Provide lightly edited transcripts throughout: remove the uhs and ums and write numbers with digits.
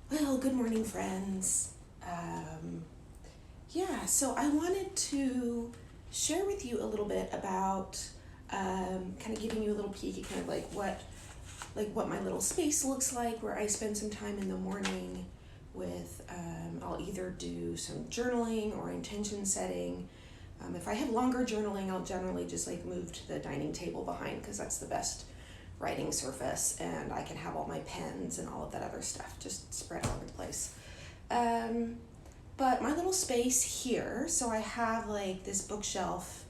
Well, good morning, friends. So I wanted to share with you a little bit about kind of giving you a little peek at kind of what my little space looks like, where I spend some time in the morning with. I'll either do some journaling or intention setting. If I have longer journaling, I'll generally just move to the dining table behind because that's the best writing surface, and I can have all my pens and all of that other stuff just spread all over the place. But my little space here, so I have this bookshelf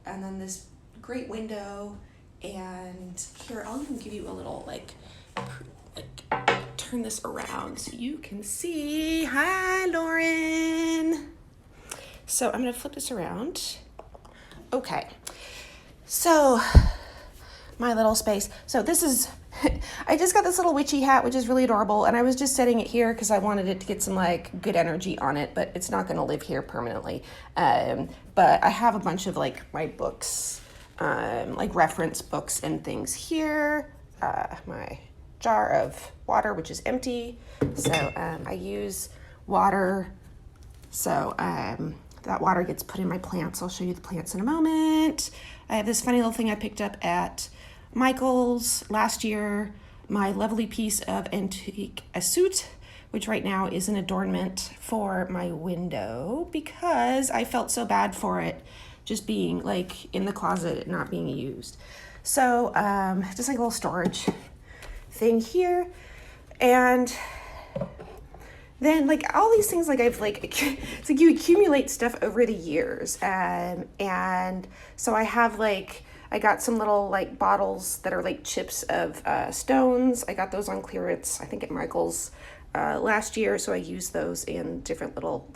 and then this great window, and here I'll even give you a little turn this around so you can see. Hi, Lauren. So I'm gonna flip this around. Okay, so my little space. So this is, I just got this little witchy hat, which is really adorable. And I was just setting it here because I wanted it to get some good energy on it, but it's not going to live here permanently. But I have a bunch of my books, reference books and things here. My jar of water, which is empty. So I use water. So that water gets put in my plants. I'll show you the plants in a moment. I have this funny little thing I picked up at Michael's last year, my lovely piece of antique asoute, which right now is an adornment for my window because I felt so bad for it just being in the closet, not being used. So just a little storage thing here. And then all these things I've it's you accumulate stuff over the years. And so I have I got some little bottles that are chips of stones. I got those on clearance, I think at Michael's last year. So I use those in different little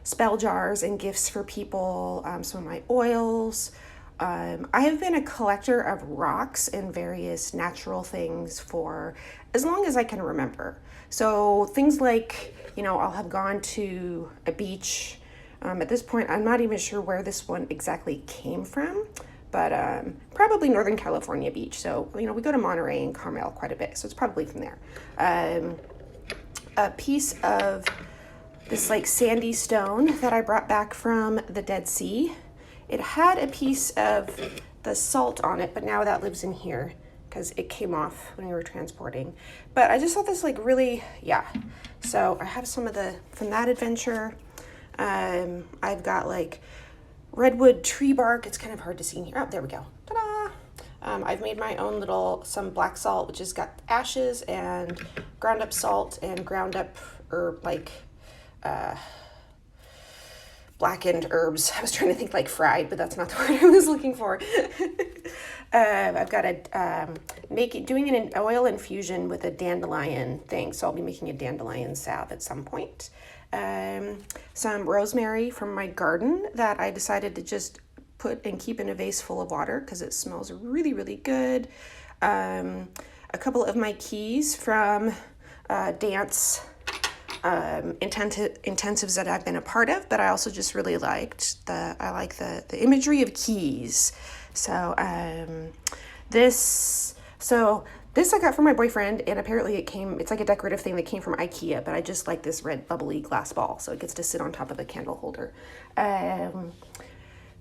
spell jars and gifts for people. Some of my oils. I have been a collector of rocks and various natural things for as long as I can remember. So things I'll have gone to a beach. At this point, I'm not even sure where this one exactly came from, but probably Northern California beach. So, we go to Monterey and Carmel quite a bit, so it's probably from there. A piece of this sandy stone that I brought back from the Dead Sea. It had a piece of the salt on it, but now that lives in here because it came off when we were transporting. But I just thought this really, So I have some of from that adventure. I've got redwood tree bark. It's kind of hard to see in here. Oh, there we go. Ta-da! I've made my own some black salt, which has got ashes and ground up salt and ground up herb, blackened herbs. I was trying to think fried, but that's not the word I was looking for. I've got doing an oil infusion with a dandelion thing, so I'll be making a dandelion salve at some point. Some rosemary from my garden that I decided to just put and keep in a vase full of water because it smells really, really good. A couple of my keys from dance intensives that I've been a part of, but I also just really liked the imagery of keys. So this I got from my boyfriend, and apparently it's a decorative thing that came from IKEA, but I just like this red bubbly glass ball, so it gets to sit on top of a candle holder.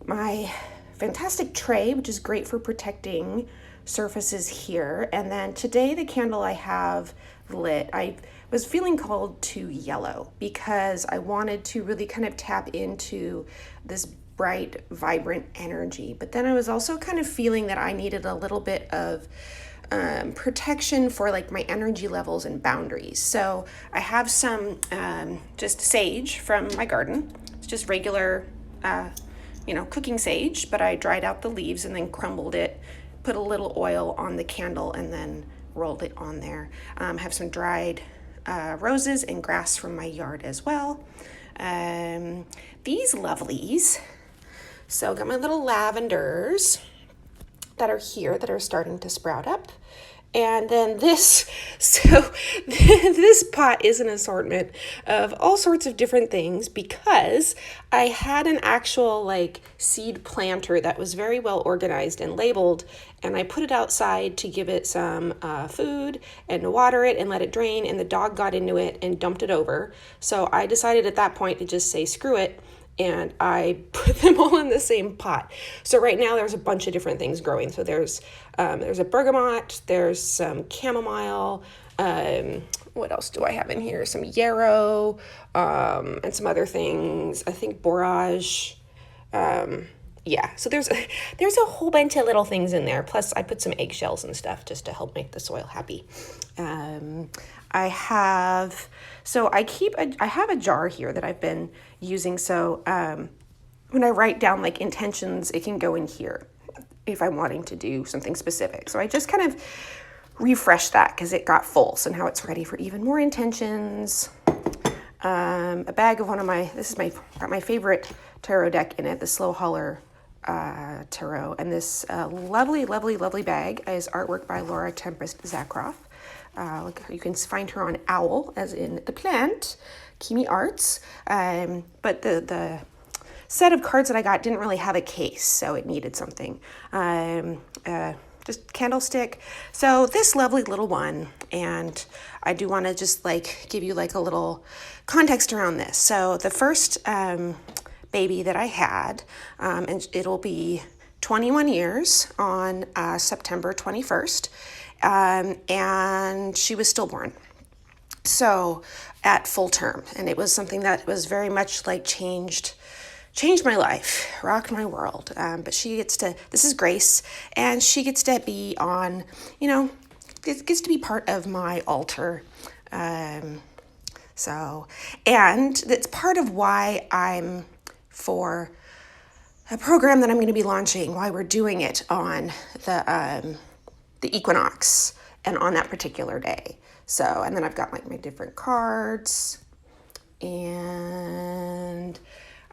My fantastic tray, which is great for protecting surfaces here. And then today the candle I have lit, I was feeling called to yellow because I wanted to really kind of tap into this bright, vibrant energy. But then I was also kind of feeling that I needed a little bit of protection for my energy levels and boundaries. So I have some just sage from my garden. It's just regular cooking sage, but I dried out the leaves and then crumbled it, put a little oil on the candle, and then rolled it on there. Have some dried roses and grass from my yard as well. These lovelies. So got my little lavenders that are here that are starting to sprout up. And then so this pot is an assortment of all sorts of different things because I had an actual like seed planter that was very well organized and labeled, and I put it outside to give it some food and to water it and let it drain, and the dog got into it and dumped it over. So I decided at that point to just say screw it, and I put them all in the same pot. So right now there's a bunch of different things growing. So there's a bergamot, there's some chamomile, what else do I have in here? Some yarrow, and some other things. I think borage. Yeah, so there's a whole bunch of little things in there. Plus I put some eggshells and stuff just to help make the soil happy. I have a jar here that I've been using. So when I write down like intentions, it can go in here if I'm wanting to do something specific. So I just kind of refresh that because it got full. So now it's ready for even more intentions. A bag of got my favorite tarot deck in it, the Slow Holler tarot. And this lovely, lovely, lovely bag is artwork by Laura Tempest Zakroff. You can find her on Owl, as in the plant, Kimi Arts. But the set of cards that I got didn't really have a case, so it needed something. Just candlestick. So this lovely little one, and I do want to just like give you like a little context around this. So the first baby that I had, and it'll be 21 years on September 21st. And she was stillborn. So at full term, and it was something that was very much like changed my life, rocked my world. But this is Grace, and she gets to be on, it gets to be part of my altar. And it's part of why I'm for a program that I'm going to be launching, why we're doing it on the equinox and on that particular day. So, and then I've got like my different cards, and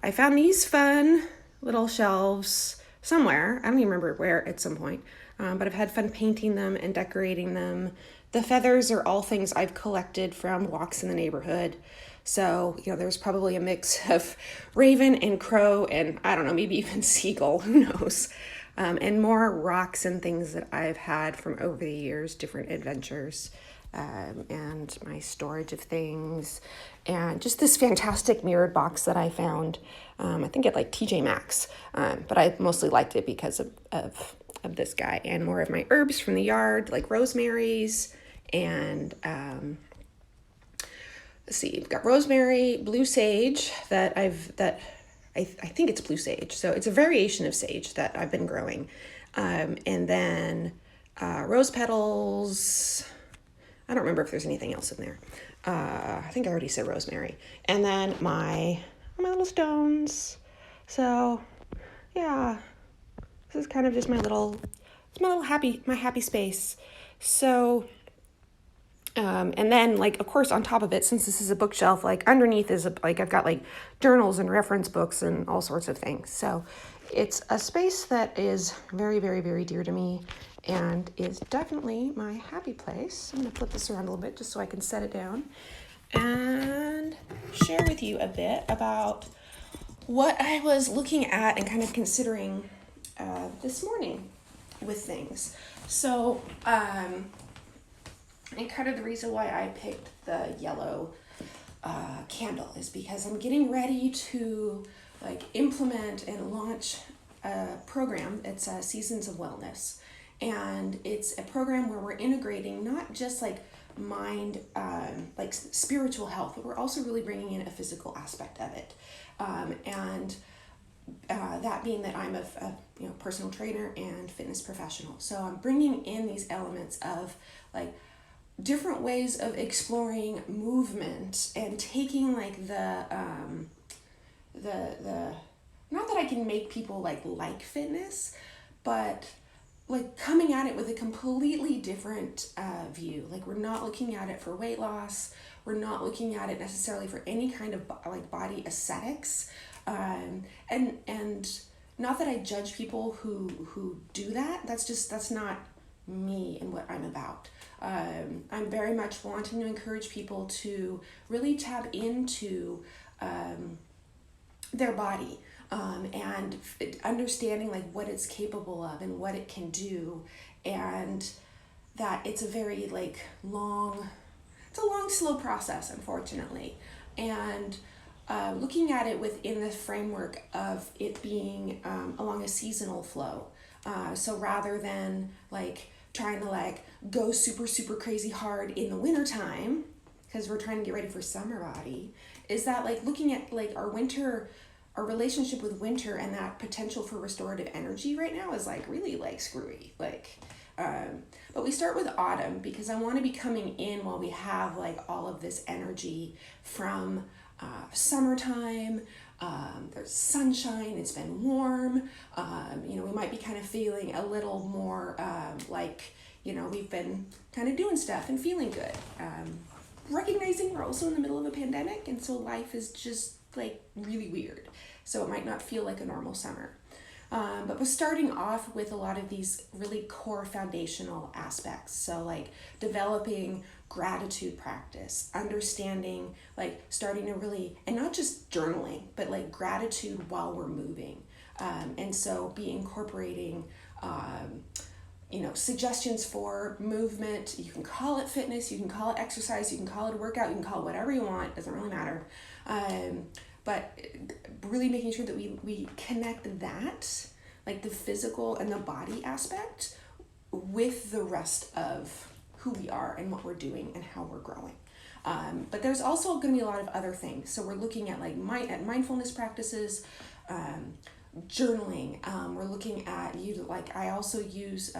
I found these fun little shelves somewhere. I don't even remember where at some point, but I've had fun painting them and decorating them. The feathers are all things I've collected from walks in the neighborhood. So, there's probably a mix of raven and crow and I don't know, maybe even seagull, who knows? And more rocks and things that I've had from over the years, different adventures, and my storage of things, and just this fantastic mirrored box that I found, I think at like TJ Maxx, but I mostly liked it because of this guy, and more of my herbs from the yard, like rosemaries, and let's see, I've got rosemary, blue sage I think it's blue sage. So it's a variation of sage that I've been growing. And then rose petals. I don't remember if there's anything else in there. I think I already said rosemary. And then my little stones. So yeah, this is kind of just my happy space. So and then like, of course, on top of it, since this is a bookshelf, like underneath is I've got like journals and reference books and all sorts of things. So it's a space that is very, very, very dear to me and is definitely my happy place. I'm going to flip this around a little bit just so I can set it down and share with you a bit about what I was looking at and kind of considering this morning with things. So, and kind of the reason why I picked the yellow candle is because I'm getting ready to like implement and launch a program. It's Seasons of Wellness. And it's a program where we're integrating not just like mind, like spiritual health, but we're also really bringing in a physical aspect of it. That being that I'm a personal trainer and fitness professional. So I'm bringing in these elements of like different ways of exploring movement and taking like the not that I can make people like fitness, but like coming at it with a completely different view. Like we're not looking at it for weight loss. We're not looking at it necessarily for any kind of like body aesthetics. And not that I judge people who do that. That's not me and what I'm about. I'm very much wanting to encourage people to really tap into their body, and understanding like what it's capable of and what it can do, and that it's a very like it's a long, slow process, unfortunately. And looking at it within the framework of it being along a seasonal flow. So rather than like trying to like go super, super crazy hard in the wintertime, because we're trying to get ready for summer body, is that like looking at like our relationship with winter and that potential for restorative energy right now is like really like screwy. But we start with autumn because I want to be coming in while we have like all of this energy from summertime. There's sunshine, it's been warm. We might be kind of feeling a little more we've been kind of doing stuff and feeling good. Recognizing we're also in the middle of a pandemic, and so life is just like really weird. So it might not feel like a normal summer. But we're starting off with a lot of these really core foundational aspects. So like developing gratitude practice, understanding, like starting to really, and not just journaling, but like gratitude while we're moving. And so be incorporating, suggestions for movement. You can call it fitness, you can call it exercise, you can call it a workout, you can call it whatever you want, doesn't really matter. But really making sure that we connect that, like the physical and the body aspect, with the rest of who we are and what we're doing and how we're growing. But there's also going to be a lot of other things. So we're looking at like mindfulness practices, journaling. We're looking at I also use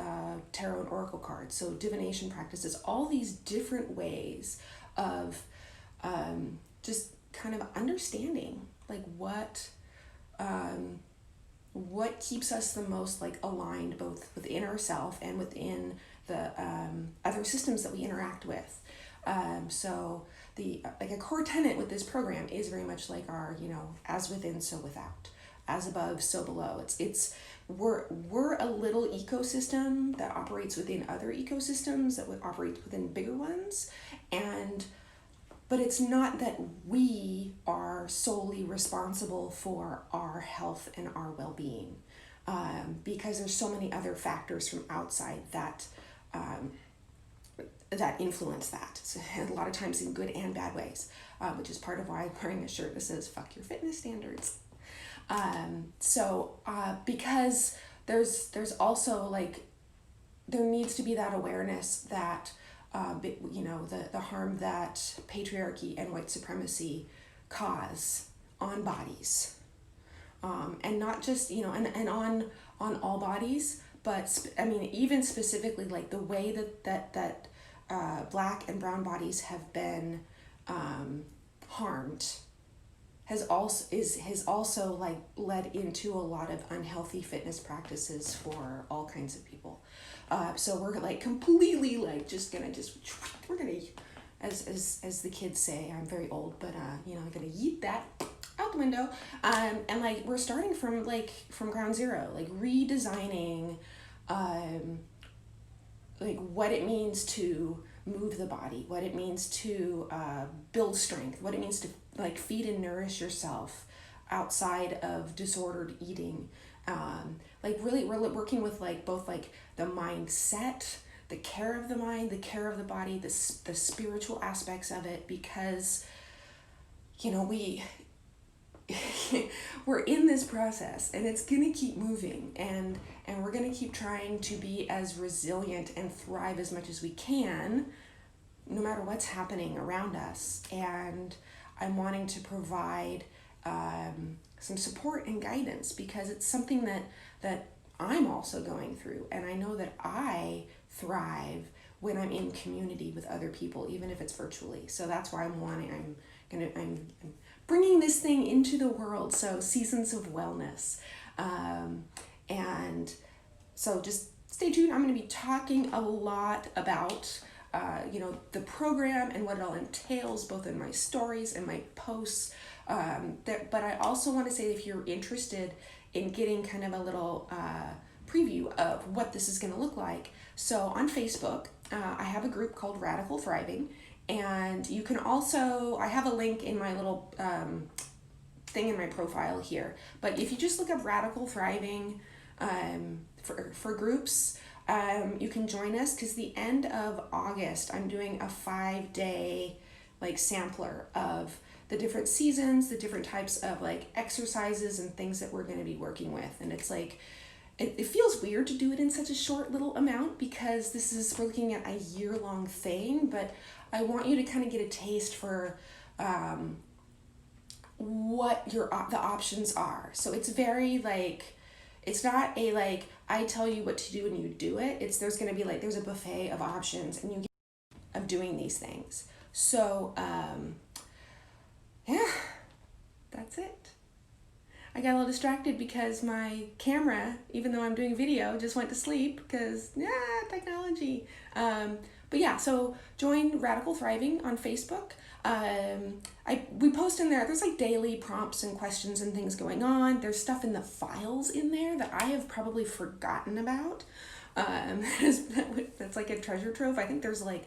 tarot and oracle cards, so divination practices. All these different ways of just kind of understanding like what keeps us the most like aligned, both within ourselves and within the other systems that we interact with. So the like a core tenet with this program is very much like our as within so without, as above so below. We're a little ecosystem that operates within other ecosystems that would operate within bigger ones, but it's not that we are solely responsible for our health and our well-being, because there's so many other factors from outside that influence that. So a lot of times in good and bad ways, which is part of why I'm wearing a shirt that says "Fuck your fitness standards." Because there's also like there needs to be that awareness that. The harm that patriarchy and white supremacy cause on bodies, and not just and on all bodies, but even specifically like the way that Black and brown bodies have been harmed has also like led into a lot of unhealthy fitness practices for all kinds of people. So we're like completely like we're gonna, as the kids say, I'm very old, but I'm gonna yeet that out the window. And like we're starting from ground zero, like redesigning like what it means to move the body, what it means to build strength, what it means to like feed and nourish yourself outside of disordered eating. Like really we're working with like both like the mindset, the care of the mind, the care of the body, the spiritual aspects of it, because we're in this process and it's gonna keep moving, and we're gonna keep trying to be as resilient and thrive as much as we can no matter what's happening around us. And I'm wanting to provide some support and guidance because it's something that I'm also going through, and I know that I thrive when I'm in community with other people, even if it's virtually. So that's why I'm bringing this thing into the world. So seasons of wellness, and so just stay tuned. I'm going to be talking a lot about the program and what it all entails, both in my stories and my posts. But I also want to say, if you're interested in getting kind of a little preview of what this is going to look like. So on Facebook, I have a group called Radical Thriving, and you can also, I have a link in my little thing in my profile here, but if you just look up Radical Thriving for groups, you can join us, because the end of August I'm doing a 5-day like sampler of the different seasons, the different types of like exercises and things that we're going to be working with. And it's like, it feels weird to do it in such a short little amount, because we're looking at a year-long thing, but I want you to kind of get a taste for what the options are. So it's very like, it's not a like, I tell you what to do and you do it. There's going to be like, there's a buffet of options and you get of doing these things. So yeah, that's it. I got a little distracted because my camera, even though I'm doing video, just went to sleep because technology. But yeah, so join Radical Thriving on Facebook. We post in there. There's like daily prompts and questions and things going on. There's stuff in the files in there that I have probably forgotten about. That's like a treasure trove. I think there's like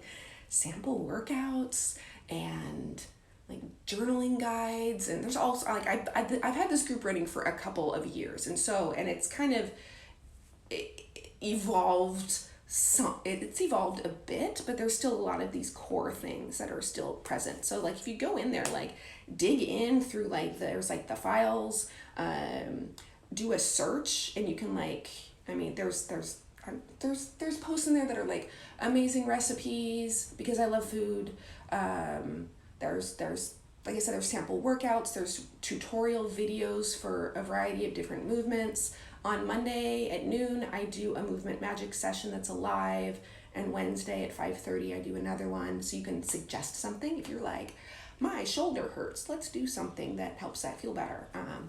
sample workouts and like journaling guides, and there's also like I've had this group running for a couple of years, and it's kind of evolved. It's evolved a bit, but there's still a lot of these core things that are still present. So like if you go in there, like dig in through like there's like the files, do a search, and you can like, I mean there's posts in there that are like amazing recipes because I love food. There's like I said, there's sample workouts, there's tutorial videos for a variety of different movements. On Monday at noon, I do a movement magic session that's live, and Wednesday at 5:30, I do another one. So you can suggest something. If you're like, my shoulder hurts, let's do something that helps that feel better.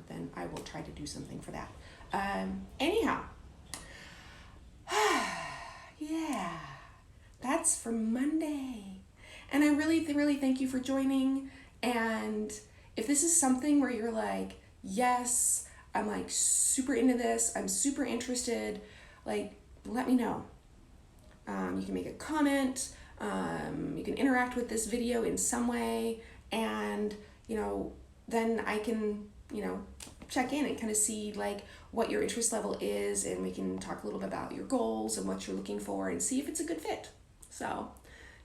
Then I will try to do something for that. Anyhow, yeah, that's for Monday. And I really, really thank you for joining. And if this is something where you're like, yes, I'm like super into this, I'm super interested, like let me know. You can make a comment, you can interact with this video in some way, and then I can check in and kind of see like what your interest level is, and we can talk a little bit about your goals and what you're looking for and see if it's a good fit. So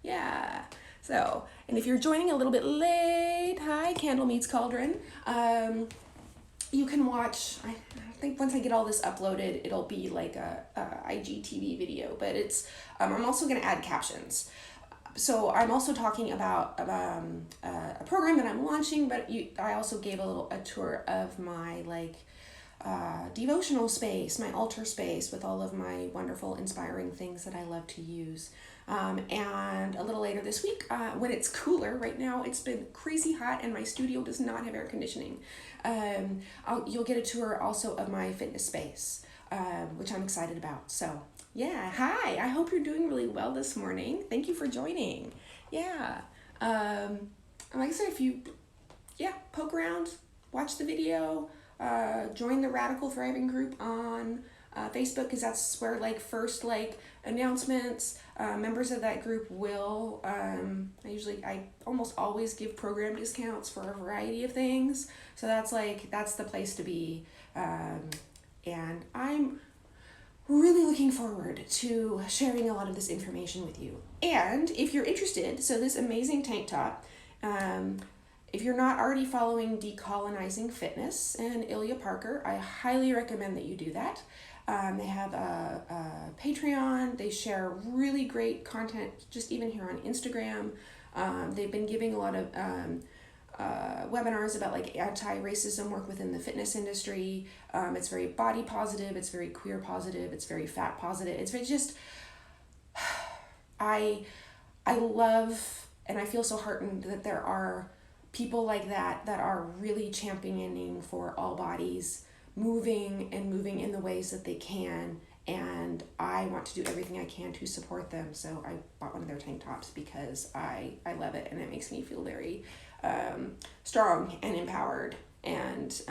yeah. So, and if you're joining a little bit late, hi, Candle Meets Cauldron. You can watch, I think once I get all this uploaded, it'll be like a IGTV video, but it's, I'm also going to add captions. So I'm also talking about a program that I'm launching, but I also gave a tour of my like devotional space, my altar space with all of my wonderful, inspiring things that I love to use. And a little later this week, when it's cooler, right now it's been crazy hot and my studio does not have air conditioning. You'll get a tour also of my fitness space, which I'm excited about. So yeah, hi, I hope you're doing really well this morning. Thank you for joining. Yeah. Like I said, if you, poke around, watch the video, join the Radical Thriving group on Facebook, because that's where like first like announcements, members of that group will, I almost always give program discounts for a variety of things. So that's the place to be. And I'm really looking forward to sharing a lot of this information with you. And if you're interested, so this amazing tank top, if you're not already following Decolonizing Fitness and Ilya Parker, I highly recommend that you do that. They have a Patreon. They share really great content just even here on Instagram. They've been giving a lot of webinars about like anti-racism work within the fitness industry. It's very body positive. It's very queer positive. It's very fat positive. It's very just, I love, and I feel so heartened that there are people like that are really championing for all bodies, moving in the ways that they can, and I want to do everything I can to support them. So I bought one of their tank tops because I love it, and it makes me feel very strong and empowered. And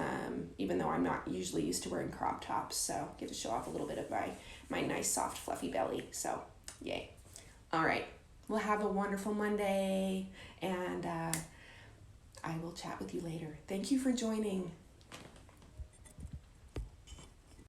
even though I'm not usually used to wearing crop tops, so get to show off a little bit of my nice soft fluffy belly. So yay. All right, well, have a wonderful Monday, and I will chat with you later. Thank you for joining.